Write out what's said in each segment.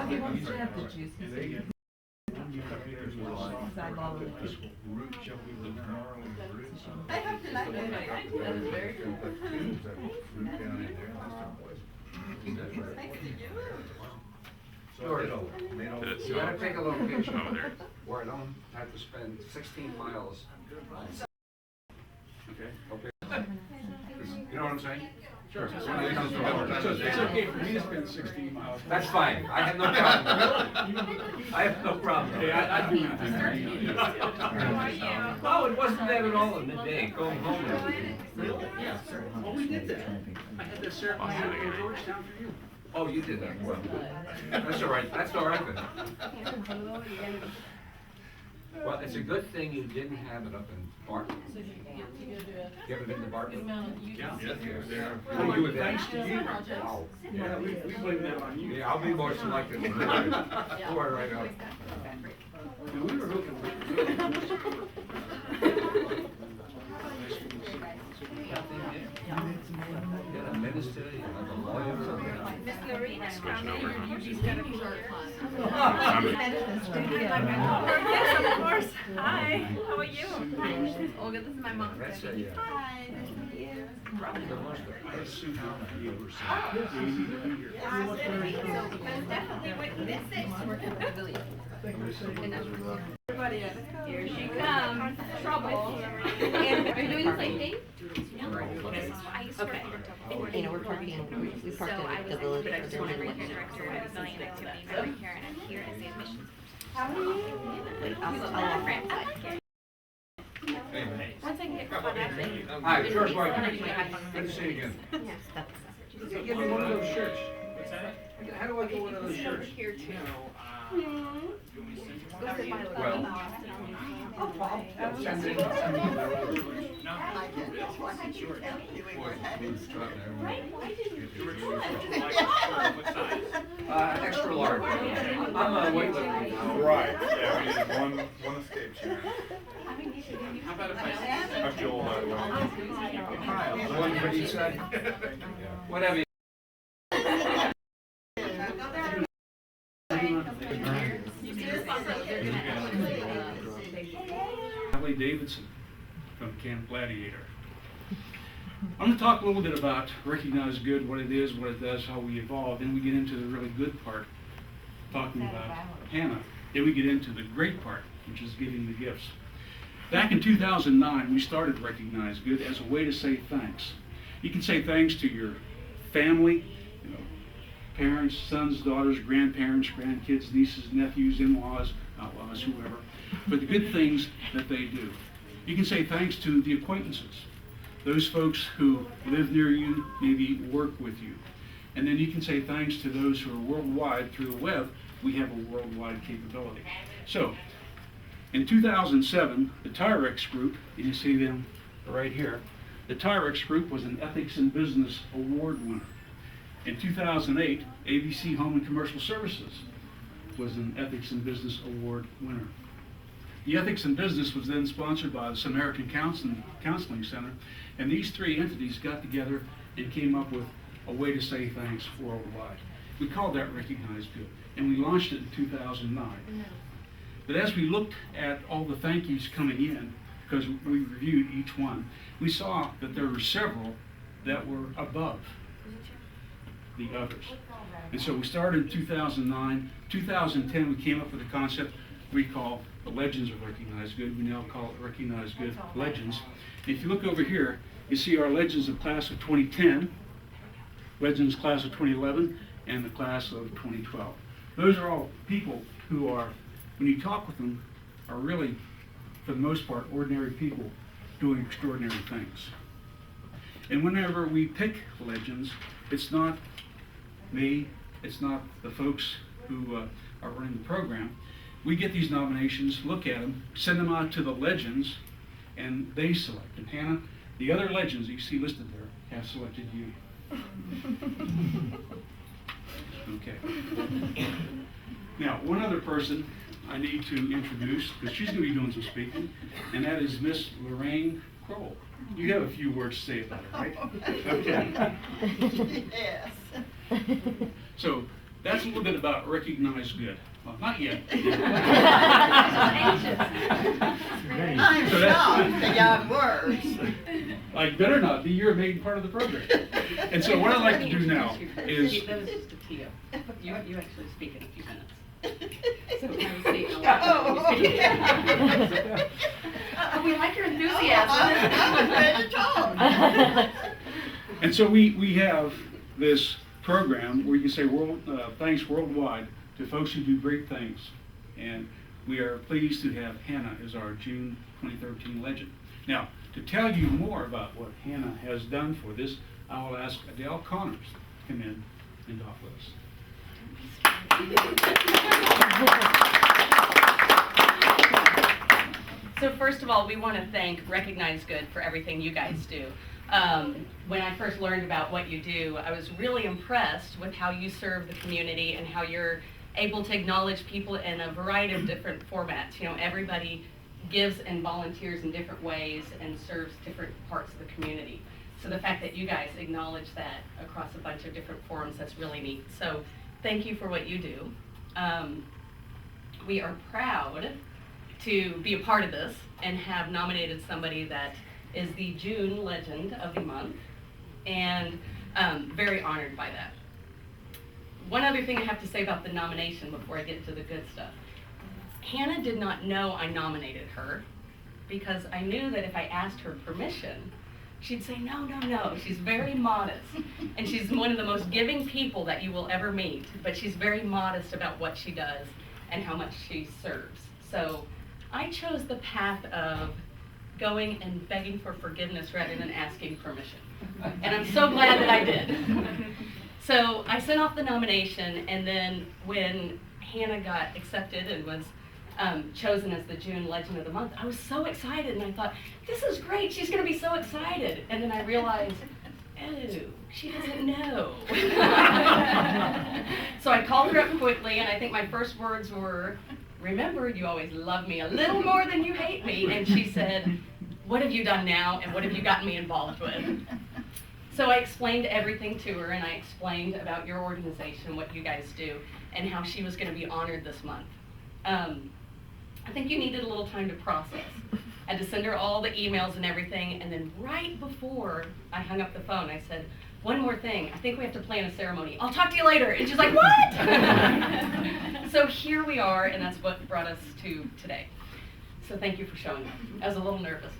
No, he wants to have the juice. He said his eyeball really big. I hope you like it. That is very cool. Thanks to you. George, you gotta take a little picture where I don't have to spend 16 miles. Okay. You know what I'm saying? Sure. When it comes to our- So it's okay for me to spend 16 miles. That's fine, I have no problem. I have no problem. Hey, I'd do anything. Oh, it wasn't that at all in the day, going home. Really? Yeah. Well, we did that. I had that ceremony in Georgetown for you. Oh, you did that, well, that's all right then. Well, it's a good thing you didn't have it up in Barton. You ever been to Barton? Yeah. There. Oh, you were there? Thanks to you. Wow. Yeah, we blame that on you. Yeah, I'll be more selective. Don't worry right now. And we were hooking You got a minister, you have a lawyer, something. Miss Lorena's coming. She's got a short Yes, of course. Hi, how are you? Olga, this is my mom. That's a, Hi, nice to meet you. probably the most. I assume how you were saying. You need to be here. But definitely wait this six. Everybody, here she comes. Trouble. And are you doing the same thing? Okay. You know, we're parking, we parked in the village for the Director of Million Activities over here, and I'm here as the admissions. How are you? I'll walk Friends, once I can get caught up, Hi, George White. Good to see you again. Give me one of those shirts. How do I get one of those shirts? here too. Well, extra large. I'm a weightlifter. Right, yeah, we need one escape chair. How about if I feel One for each side. Whatever. Harley Davidson from Camp Gladiator. I'm going to talk a little bit about Recognize Good, what it is, what it does, how we evolve. Then we get into the really good part, talking about Hannah. Then we get into the great part, which is giving the gifts. Back in 2009, we started Recognize Good as a way to say thanks. You can say thanks to your family, you know, parents, sons, daughters, grandparents, grandkids, nieces, nephews, in-laws, outlaws, whoever, for the good things that they do. You can say thanks to the acquaintances, those folks who live near you, maybe work with you. And then you can say thanks to those who are worldwide through the web. We have a worldwide capability. So, in 2007, the Tyrex Group, you see them right here, the Tyrex Group was an Ethics in Business Award winner. In 2008, ABC Home and Commercial Services was an Ethics in Business Award winner. The Ethics in Business was then sponsored by the Samaritan Counseling Center, and these three entities got together and came up with a way to say thanks worldwide. We called that Recognize Good, and we launched it in 2009. But as we looked at all the thank yous coming in, because we reviewed each one, we saw that there were several that were above the others. And so we started in 2009. 2010, we came up with a concept we call the Legends of Recognize Good. We now call it Recognize Good Legends. And if you look over here, you see our Legends of Class of 2010, Legends Class of 2011, and the Class of 2012. Those are all people who are, when you talk with them, are really, for the most part, ordinary people doing extraordinary things. And whenever we pick legends, it's not me, it's not the folks who are running the program. We get these nominations, look at them, send them out to the legends, and they select. And Hannah, the other legends you see listed there have selected you. Okay. Now, one other person I need to introduce, because she's going to be doing some speaking, and that is Miss Lorraine Kroll. You have a few words to say about her, right? Okay. Yes. So, that's a little bit about Recognize Good. Well, not yet. I'm So that- shocked that y'all have words. Like, better not be, you're a main part of the program. And so what I'd like to do now is, That was just a tee up. You actually speak in a few minutes. So when I was speaking, Oh, okay. We like your I enthusiasm. was ready to talk. and so we have this program where you say thanks worldwide to folks who do great things. And we are pleased to have Hannah as our June 2013 legend. Now, to tell you more about what Hannah has done for this, I will ask Adelle Connors to come in and talk with us. So first of all, we want to thank Recognize Good for everything you guys do. When I first learned about what you do, I was really impressed with how you serve the community and how you're able to acknowledge people in a variety of different formats. You know, everybody gives and volunteers in different ways and serves different parts of the community. So the fact that you guys acknowledge that across a bunch of different forums, that's really neat. So thank you for what you do. We are proud to be a part of this and have nominated somebody that is the June Legend of the Month, and very honored by that. One other thing I have to say about the nomination before I get to the good stuff. Hannah did not know I nominated her because I knew that if I asked her permission, she'd say, no, no, no. She's very modest, and she's one of the most giving people that you will ever meet, but she's very modest about what she does and how much she serves. So I chose the path of going and begging for forgiveness rather than asking permission. And I'm so glad that I did. So I sent off the nomination, and then when Hannah got accepted and was chosen as the June Legend of the Month, I was so excited, and I thought, this is great, she's gonna be so excited. And then I realized, oh, she doesn't know. So I called her up quickly, and I think my first words were, remember, you always love me a little more than you hate me. And she said, what have you done now, and what have you gotten me involved with? So I explained everything to her, and I explained about your organization, what you guys do, and how she was going to be honored this month. I think you needed a little time to process. I had to send her all the emails and everything, and then right before I hung up the phone, I said, one more thing, I think we have to plan a ceremony. I'll talk to you later. And she's like, what? So here we are, and that's what brought us to today. So thank you for showing up. I was a little nervous.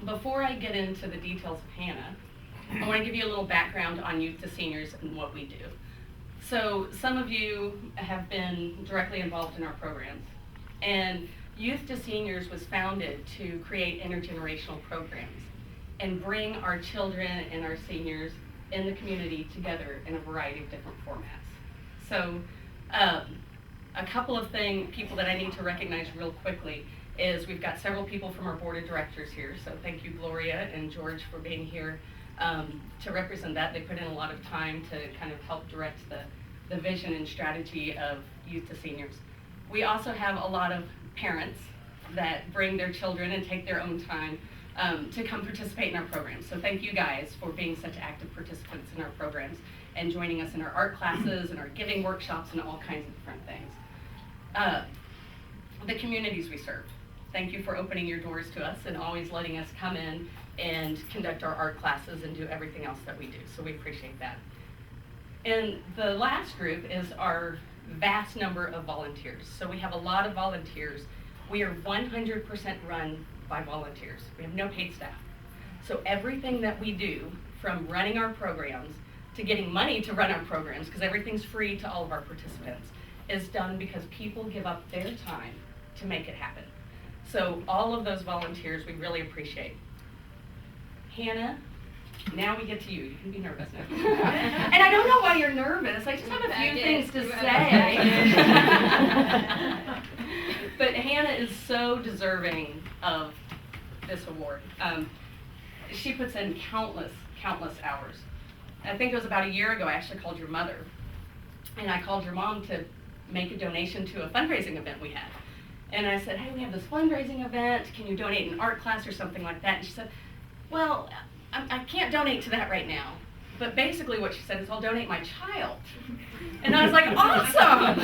Before I get into the details of Hannah, I want to give you a little background on Youth to Seniors and what we do. So some of you have been directly involved in our programs, and Youth to Seniors was founded to create intergenerational programs and bring our children and our seniors in the community together in a variety of different formats. So a couple of people that I need to recognize real quickly is we've got several people from our board of directors here. So thank you, Gloria and George, for being here to represent that. They put in a lot of time to kind of help direct the vision and strategy of Youth to Seniors. We also have a lot of parents that bring their children and take their own time to come participate in our programs. So thank you guys for being such active participants in our programs and joining us in our art classes and our giving workshops and all kinds of different things. The communities we serve. Thank you for opening your doors to us and always letting us come in and conduct our art classes and do everything else that we do. So we appreciate that. And the last group is our vast number of volunteers. So we have a lot of volunteers. We are 100% run by volunteers. We have no paid staff. So everything that we do, from running our programs to getting money to run our programs, because everything's free to all of our participants, is done because people give up their time to make it happen. So all of those volunteers we really appreciate. Hannah, now we get to you. You can be nervous now. And I don't know why you're nervous. I just have a few things to say. But Hannah is so deserving of this award. She puts in countless hours. I think it was about a year ago I actually called your mother. And I called your mom to make a donation to a fundraising event we had. And I said, hey, we have this fundraising event. Can you donate an art class or something like that? And she said, well, I can't donate to that right now, But basically what she said is, I'll donate my child. And I was like, awesome!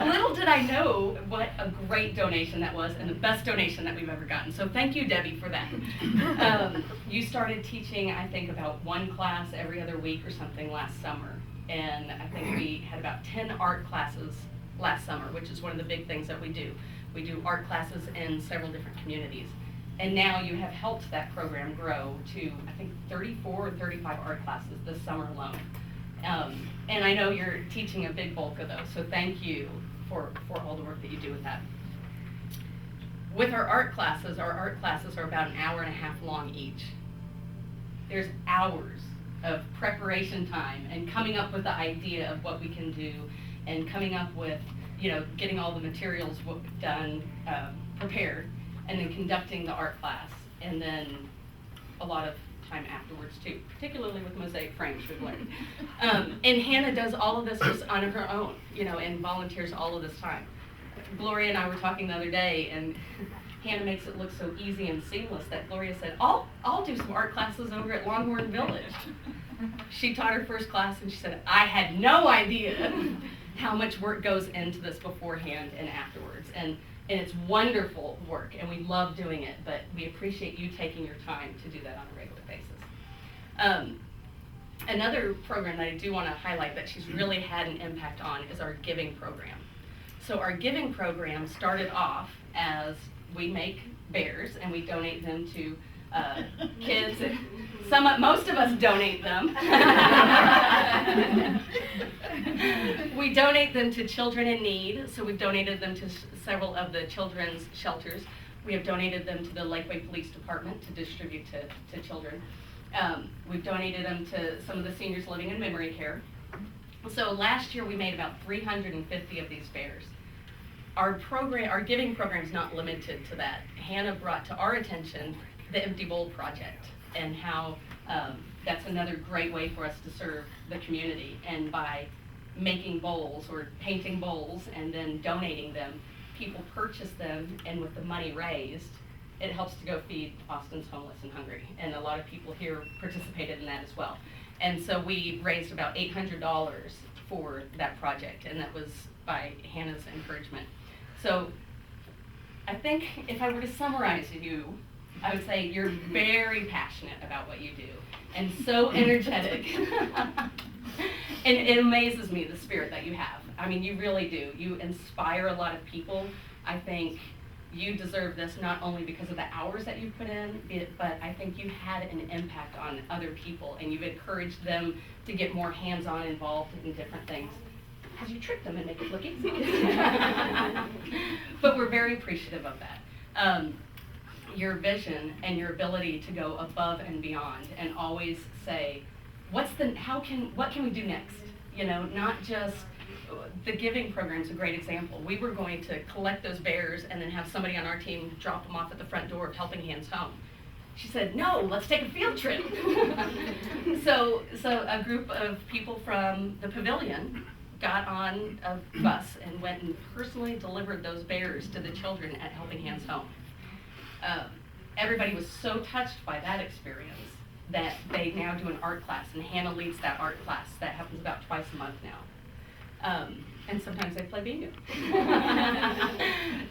Little did I know what a great donation that was and the best donation that we've ever gotten. So thank you, Debbie, for that. You started teaching, I think, about one class every other week or something last summer. And I think we had about 10 art classes last summer, which is one of the big things that we do. We do art classes in several different communities. And now you have helped that program grow to, I think, 34 or 35 art classes this summer alone. And I know you're teaching a big bulk of those, so thank you for all the work that you do with that. With our art classes are about an hour and a half long each. There's hours of preparation time and coming up with the idea of what we can do and coming up with, getting all the materials done, prepared, and then conducting the art class, and then a lot of time afterwards too, particularly with mosaic frames we've learned. And Hannah does all of this just on her own, and volunteers all of this time. Gloria and I were talking the other day, and Hannah makes it look so easy and seamless that Gloria said, I'll do some art classes over at Longhorn Village. She taught her first class, and she said, I had no idea how much work goes into this beforehand and afterwards. And it's wonderful work, and we love doing it, but we appreciate you taking your time to do that on a regular basis. Another program that I do want to highlight that she's really had an impact on is our giving program. So our giving program started off as we make bears, and we donate them to kids. Most of us donate them. We donate them to children in need, so we've donated them to several of the children's shelters. We have donated them to the Lakeway Police Department to distribute to children. We've donated them to some of the seniors living in memory care. So last year we made about 350 of these bears. Our giving program is not limited to that. Hannah brought to our attention the Empty Bowl Project and how that's another great way for us to serve the community. And by making bowls or painting bowls and then donating them, people purchase them, and with the money raised, it helps to go feed Austin's homeless and hungry. And a lot of people here participated in that as well. And so we raised about $800 for that project, and that was by Hannah's encouragement. So I think if I were to summarize you, I would say you're very passionate about what you do and so energetic. And it amazes me, the spirit that you have. I mean, you really do. You inspire a lot of people. I think you deserve this not only because of the hours that you've put in, but I think you had an impact on other people, and you've encouraged them to get more hands-on involved in different things. Because you trick them and make it look easy. But we're very appreciative of that. Your vision and your ability to go above and beyond and always say, what can we do next? Not just, the giving program is a great example. We were going to collect those bears and then have somebody on our team drop them off at the front door of Helping Hands Home. She said, no, let's take a field trip. So a group of people from the pavilion got on a bus and went and personally delivered those bears to the children at Helping Hands Home. Everybody was so touched by that experience that they now do an art class, and Hannah leads that art class. That happens about twice a month now. And sometimes they play bingo.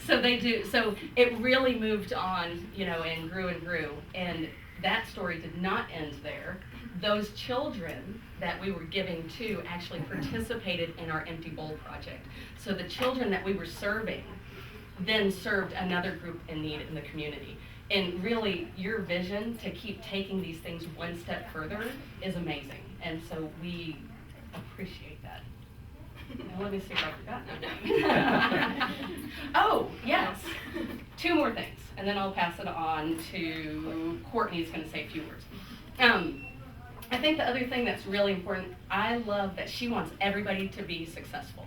So they do. So it really moved on, and grew. And that story did not end there. Those children that we were giving to actually participated in our Empty Bowl project. So the children that we were serving then served another group in need in the community. And really, your vision to keep taking these things one step further is amazing. And so we appreciate that. Now let me see if I forgot anything. Oh, yes. 2 more things, and then I'll pass it on to Courtney, who's going to say a few words. I think the other thing that's really important, I love that she wants everybody to be successful.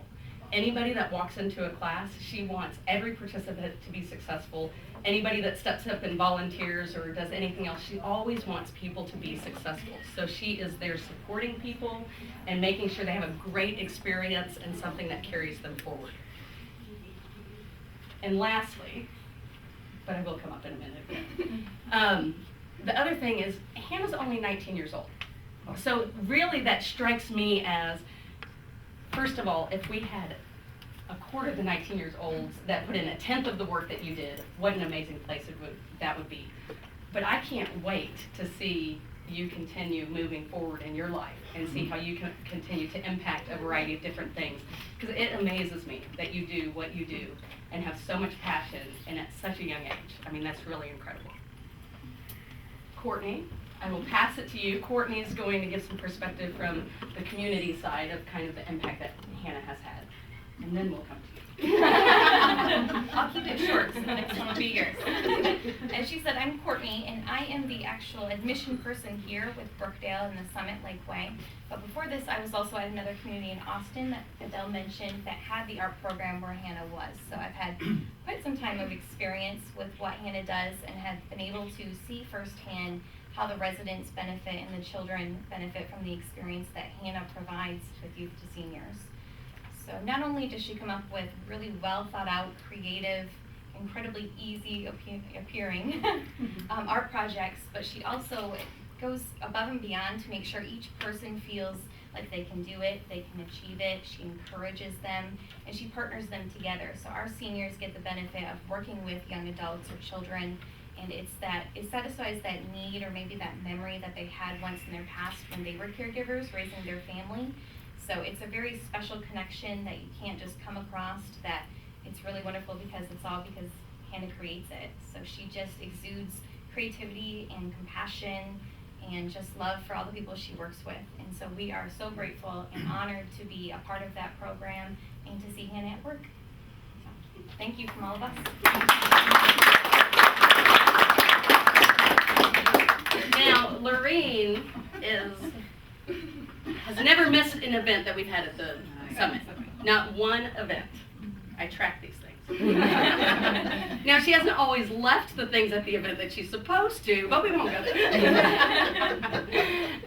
Anybody that walks into a class, she wants every participant to be successful. Anybody that steps up and volunteers or does anything else, she always wants people to be successful. So she is there supporting people and making sure they have a great experience and something that carries them forward. And lastly, but I will come up in a minute. The other thing is, Hannah's only 19 years old. So really that strikes me as, first of all, if we had a quarter of the 19 years olds that put in a tenth of the work that you did, what an amazing place that would be. But I can't wait to see you continue moving forward in your life and see how you can continue to impact a variety of different things. Because it amazes me that you do what you do and have so much passion and at such a young age. I mean, that's really incredible. Courtney, I will pass it to you. Courtney is going to give some perspective from the community side of kind of the impact that Hannah has had. And then we'll come to you. I'll keep it short, so the next one will be yours. As she said, I'm Courtney, and I am the actual admission person here with Brookdale and the Summit Lakeway. But before this, I was also at another community in Austin that Adele mentioned that had the art program where Hannah was. So I've had quite some time of experience with what Hannah does and have been able to see firsthand how the residents benefit and the children benefit from the experience that Hannah provides with youth to seniors. So not only does she come up with really well thought out, creative, incredibly easy appearing art projects, but she also goes above and beyond to make sure each person feels like they can do it, they can achieve it. She encourages them, and she partners them together. So our seniors get the benefit of working with young adults or children, and it satisfies that need or maybe that memory that they had once in their past when they were caregivers raising their family. So it's a very special connection that you can't just come across, that it's really wonderful because it's all because Hannah creates it. So she just exudes creativity and compassion and just love for all the people she works with. And so we are so grateful and honored to be a part of that program and to see Hannah at work. So, thank you from all of us. Now, Lorene has never missed an event that we've had at the summit. Not one event. I track these things. Now, she hasn't always left the things at the event that she's supposed to, but we won't go there.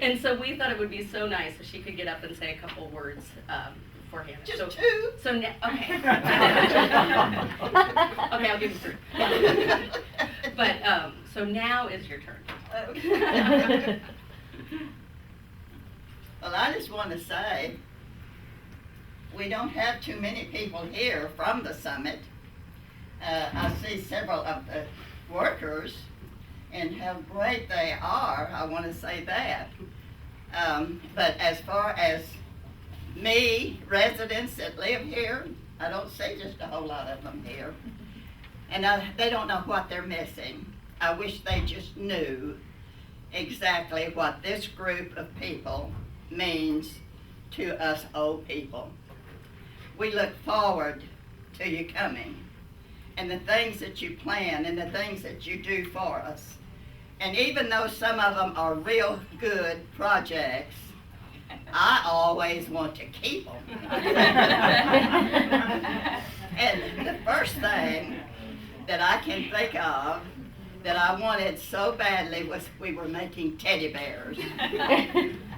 And so we thought it would be so nice if she could get up and say a couple words for Hannah. Just two? So okay. Okay, I'll give you three. But, so now is your turn. Okay. Well, I just want to say, we don't have too many people here from the summit. I see several of the workers and how great they are, I want to say that. But as far as me, residents that live here, I don't see just a whole lot of them here. And they don't know what they're missing. I wish they just knew exactly what this group of people means to us old people. We look forward to you coming and the things that you plan and the things that you do for us. And even though some of them are real good projects, I always want to keep them. And the first thing that I can think of that I wanted so badly was we were making teddy bears.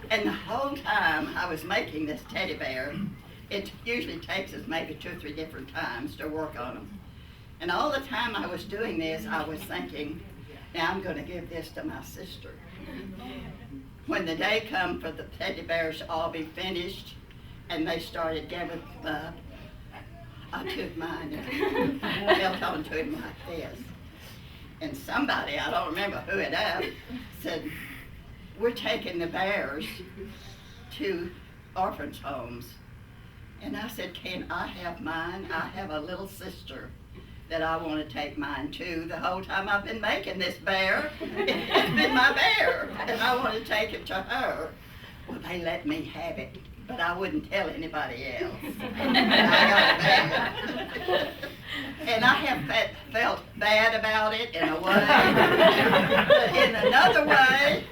And the whole time I was making this teddy bear, it usually takes us maybe 2 or 3 different times to work on them. And all the time I was doing this, I was thinking, now I'm going to give this to my sister. When the day come for the teddy bears to all be finished, and they started giving up, I took mine and held on to it like this. And somebody, I don't remember who it was, said, we're taking the bears to orphans' homes. And I said, can I have mine? I have a little sister that I want to take mine to. The whole time I've been making this bear, it's been my bear, and I want to take it to her. Well, they let me have it, but I wouldn't tell anybody else. I got a bear. And I have felt bad about it in a way, but in another way,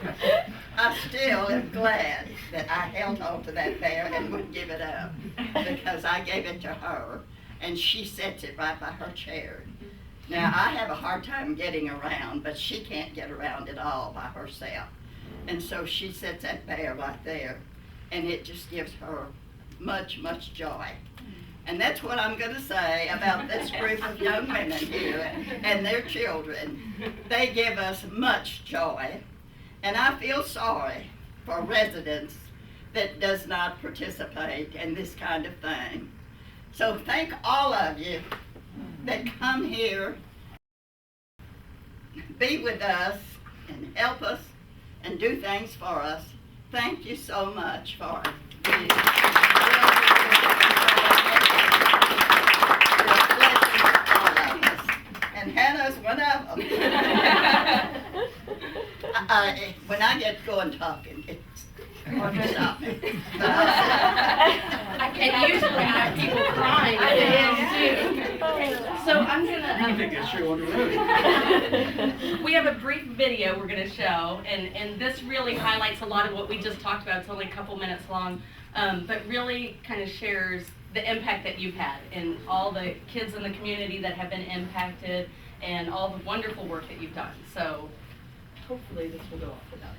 I still am glad that I held on to that bear and wouldn't give it up, because I gave it to her, and she sets it right by her chair. Now, I have a hard time getting around, but she can't get around at all by herself. And so she sets that bear right there, and it just gives her much, much joy. And that's what I'm going to say about this group of young women here and their children. They give us much joy. And I feel sorry for residents that does not participate in this kind of thing. So thank all of you that come here, be with us, and help us, and do things for us. Thank you so much for it. You're a blessing to all of us. And Hannah's one of them. When I get going talking, it's hard to stop me. But And usually I have people crying at the end too. So I'm I gonna, think that's true on the road. we have a brief video we're gonna show, and this really highlights a lot of what we just talked about. It's only a couple minutes long, but really kind of shares the impact that you've had and all the kids in the community that have been impacted and all the wonderful work that you've done. So hopefully this will go off without it.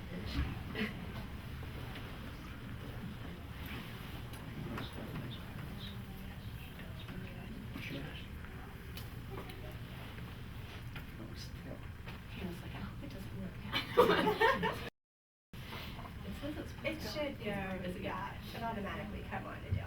Hannah's like, I hope it doesn't work. It says it's It should go, yeah, it should automatically come on, Adele.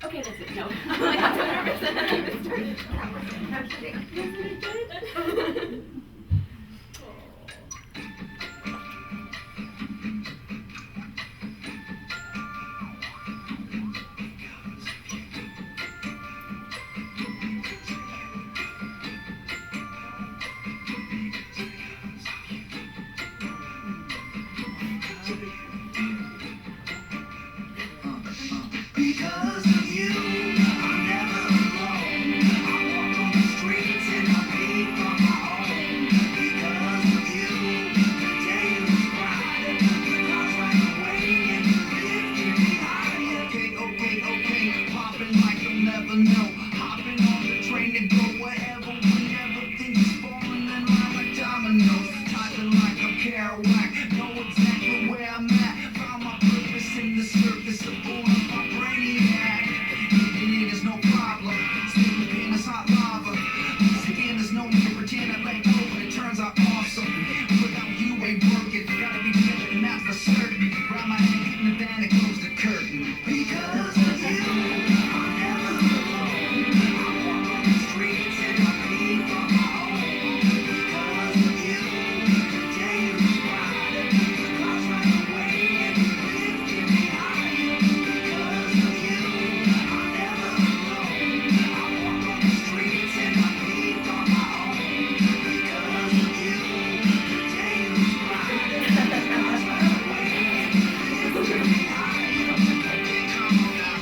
Okay, that's it. No. Because of you, I'm never alone. I walk on the streets and I leave on my own. Because of you, the day was bright. The clouds right away and you lifted me high. Okay, popping like you'll never know. Hopping on the train to go wherever, whenever things is falling in line like dominoes. Typing like a Kerouac, know exactly where I'm at. Found my purpose in the surface of all of my brainiac. Eating it is no problem. Spitting pain is hot lava. Again, there's no need to pretend I let go, but it turns out awesome. Without you ain't working. Gotta be better than that for certain. Grab my hand, get in the van, and close the curtain. Because of you, I'm never alone. I walk on the streets and I leave on my own. Because of you, the day was bright. The clouds right away and you lifted me higher. Because of you, I'm never alone. I walk on the streets and I leave on my own. Because of you, the day was bright. The clouds right away and you lifted me higher. Come on now.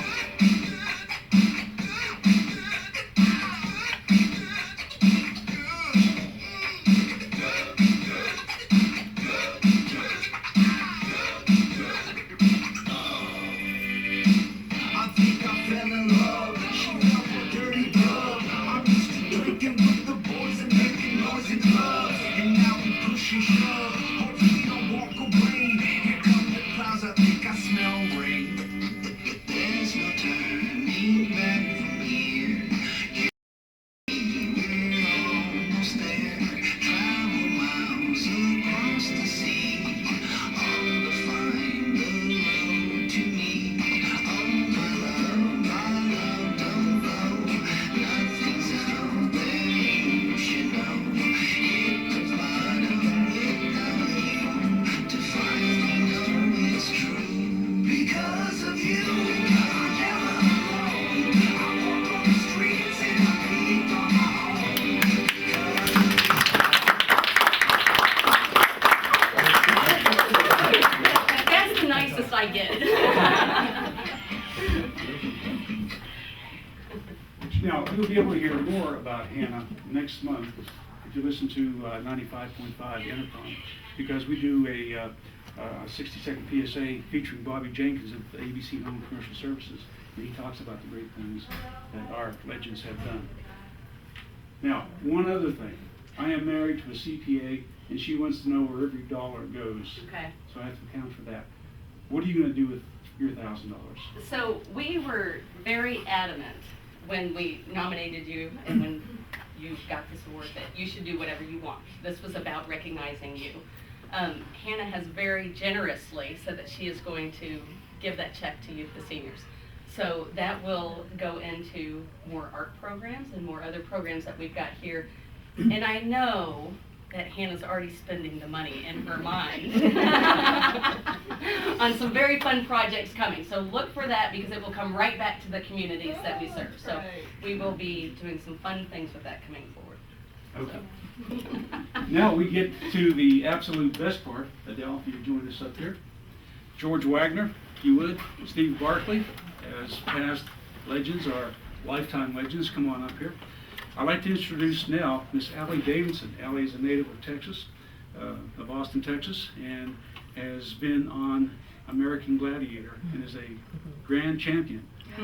I think I fell in love. She felt a dirty glove. I'm used to drinking with the boys and making noise in clubs. And now we push and shove. Hopefully we don't walk away. Here come the clouds. I think I smell rain. There's no turning back from here. We're almost there. Travel miles across the sea. All to find the road to me. Oh my love, don't go. Nothing's out there you should know. Hit the bottom without you to finally know it's true. Because of you, I'm never alone. I walk on the streets and I leave on my own. Because of That's the nicest I get. Now, you'll be able to hear more about Hannah next month if you listen to 95.5 Intercom, because we do a 60-second PSA featuring Bobby Jenkins of the ABC Home Commercial Services, and he talks about the great things that our legends have done. Now, one other thing. I am married to a CPA, and she wants to know where every dollar goes. Okay. So I have to account for that. What are you going to do with your $1,000? So we were very adamant when we nominated you and when you got this award that you should do whatever you want. This was about recognizing you. Hannah has very generously said that she is going to give that check to you, the seniors. So that will go into more art programs and more other programs that we've got here. And I know that Hannah's already spending the money in her mind on some very fun projects coming. So look for that because it will come right back to the communities that we serve. So we will be doing some fun things with that coming forward. Okay. Now we get to the absolute best part. Adele, if you join us up here. George Wagner, if you would. Steve Barkley, as past legends, our lifetime legends, come on up here. I'd like to introduce now Miss Allie Davidson. Allie is a native of Texas, of Austin, Texas, and has been on American Gladiator and is a grand champion. We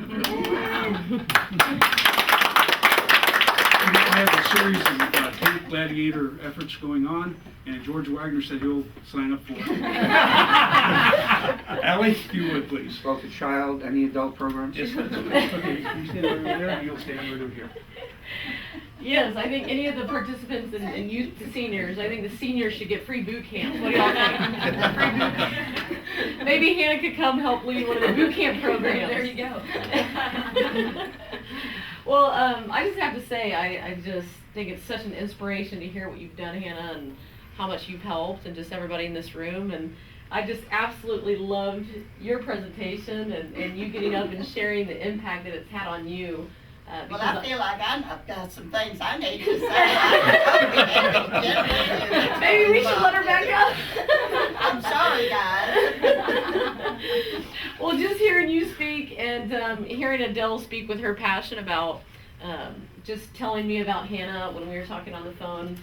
have a series of Camp Gladiator efforts going on, and George Wagner said he'll sign up for it. Allie, if you would, please. Both the child and the adult programs? Yes, that's okay. Okay, you stand over there, and you'll stand right over here. Yes, I think any of the participants and youth to seniors, I think the seniors should get free boot camps. What do y'all think? Free boot camp. Maybe Hannah could come help lead one of the boot camp programs. There you go. Well, I just have to say, I just think it's such an inspiration to hear what you've done, Hannah, and how much you've helped, and just everybody in this room. And I just absolutely loved your presentation and you getting up and sharing the impact that it's had on you. Well, I feel like I know got some things I need to say. Maybe we should let her back up. I'm sorry, guys. Well, just hearing you speak and hearing Adele speak with her passion about just telling me about Hannah when we were talking on the phone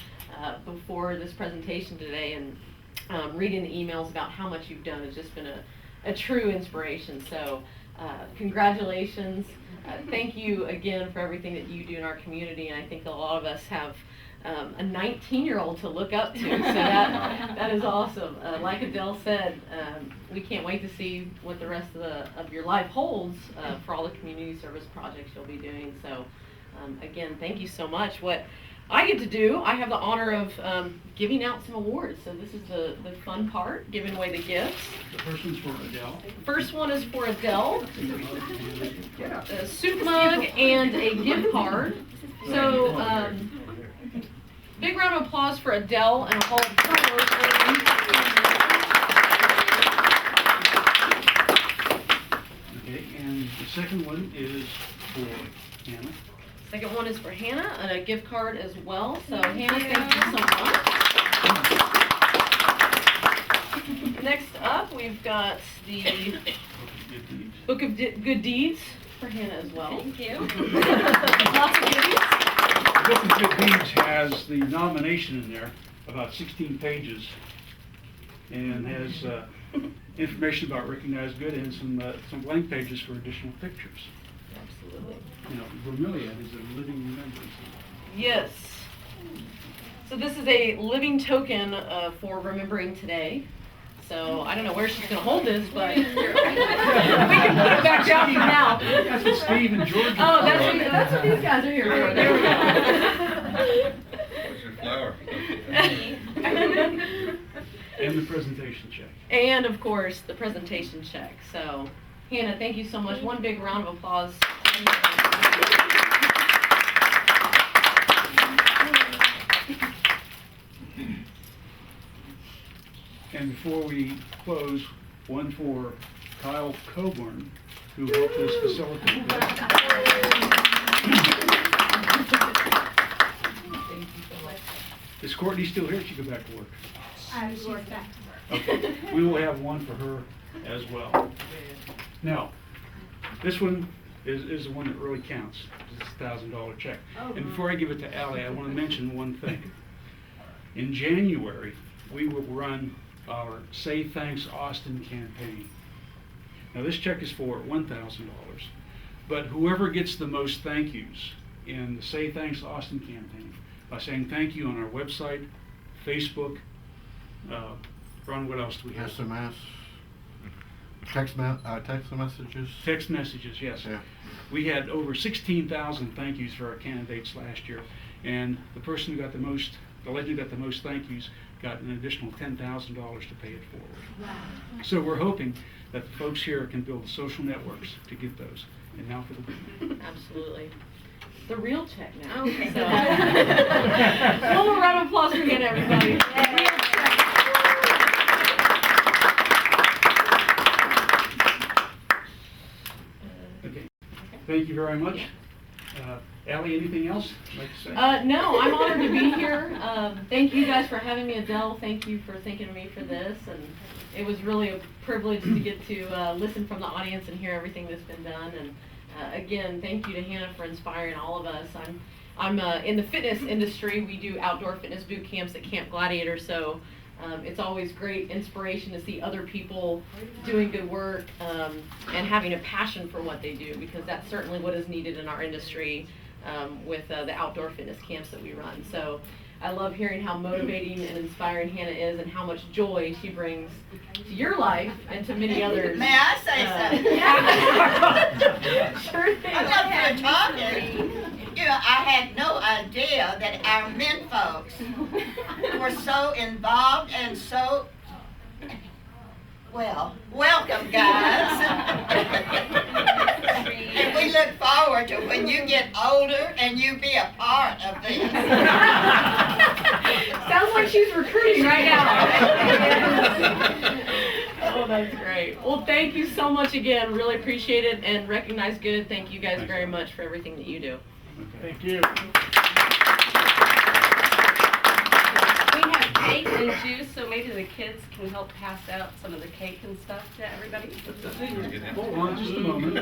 before this presentation today, and reading the emails about how much you've done has just been a true inspiration. So congratulations. Thank you again for everything that you do in our community, and I think a lot of us have a 19-year-old to look up to, so that is awesome. Like Adele said, we can't wait to see what the rest of your life holds for all the community service projects you'll be doing. So again, thank you so much. What I get to do, I have the honor of giving out some awards. So this is the fun part, giving away the gifts. The first one's for Adele. First one is for Adele, a soup mug and a gift card. So big round of applause for Adele and a Hall of Fame. Okay, and the second one is for Hannah. Second one is for Hannah and a gift card as well. So Hannah, thank you so much. Next up, we've got the Book of Good Deeds for Hannah as well. Thank you. Lots of goodies. The Book of Good Deeds has the nomination in there, about 16 pages, and has information about Recognize Good and some blank pages for additional pictures. Absolutely. You know, bromeliad is a living remembrance. Yes. So this is a living token for remembering today. So I don't know where she's going to hold this, but we can put it back down for now. That's what Steve and George Oh, that's what these guys are here for. There we go. What's your flower? And the presentation check. And of course, the presentation check. So Hannah, thank you so much. One big round of applause. And before we close, one for Kyle Coburn, who helped us facilitate this. Is Courtney still here? She go back to work. She's back to work. Okay, we will have one for her as well. Now, this one is the one that really counts. It's a $1,000 check. And before I give it to Allie, I want to mention one thing. In January, we will run our Say Thanks Austin campaign. Now, this check is for $1,000, but whoever gets the most thank yous in the Say Thanks Austin campaign by saying thank you on our website, Facebook. Ron, what else do we have? SMS, text messages. Text messages, yes. Yeah. We had over 16,000 thank yous for our candidates last year, and the person who got the most, the legend who got the most thank yous, got an additional $10,000 to pay it forward. Wow. So we're hoping that the folks here can build the social networks to get those. And now for the week. Absolutely. The real check now. Okay. So. One more round of applause for Hannah, everybody. Okay. Thank you very much. Allie, anything else you'd like to say? No, I'm honored to be here. Thank you guys for having me, Adele. Thank you for thinking of me for this. And it was really a privilege to get to listen from the audience and hear everything that's been done. And again, thank you to Hannah for inspiring all of us. I'm in the fitness industry. We do outdoor fitness boot camps at Camp Gladiator, so it's always great inspiration to see other people doing good work and having a passion for what they do, because that's certainly what is needed in our industry with the outdoor fitness camps that we run. So I love hearing how motivating and inspiring Hannah is and how much joy she brings to your life and to many others. May I say something? Sure thing. I'm not through talking. You know, I had no idea that our men folks were so involved and so, well, welcome, guys. And we look forward to when you get older and you be a part of this. Sounds like she's recruiting right now. Oh, that's great. Well, thank you so much again. Really appreciate it. And Recognize Good, thank you guys very much for everything that you do. Thank you. We have cake and juice, so maybe the kids can help pass out some of the cake and stuff to everybody. Hold on just a moment.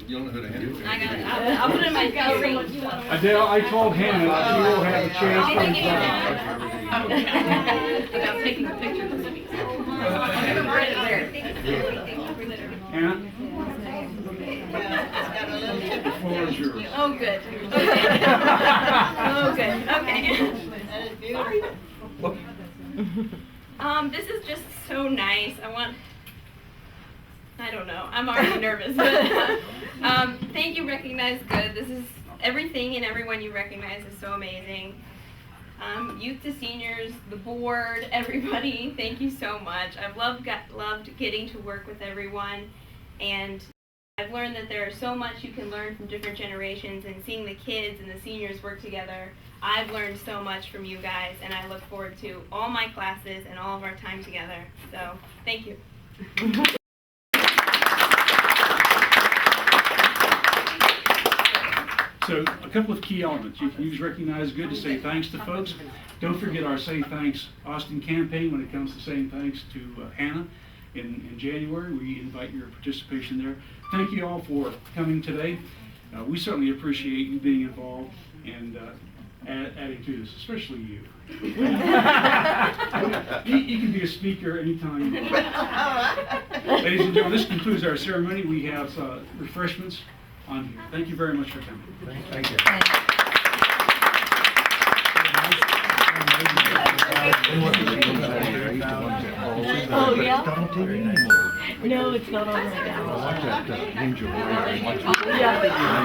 You don't know who to hand it to. I got it. I'll put it in my gallery. Adele, I told Hannah that she will have a chance for I'm taking a picture of the movie. Right there. Hannah, the floor is yours. Oh, good. Oh, good. Okay. Sorry. This is just so nice. I don't know. I'm already nervous. But, thank you, Recognize Good. This is everything and everyone you recognize is so amazing. Youth to seniors, the board, everybody, thank you so much. I've loved getting to work with everyone, and I've learned that there is so much you can learn from different generations, and seeing the kids and the seniors work together. I've learned so much from you guys, and I look forward to all my classes and all of our time together. So, thank you. So a couple of key elements. You can use Recognize Good to say thanks to folks. Don't forget our Say Thanks Austin campaign when it comes to saying thanks to Hannah in January. We invite your participation there. Thank you all for coming today. We certainly appreciate you being involved and adding to this, especially you. You can be a speaker anytime you want. Ladies and gentlemen, this concludes our ceremony. We have refreshments on here. Thank you very much for coming. Thank you. Oh, yeah? No, it's not on right now. I watch that Angel. Yeah.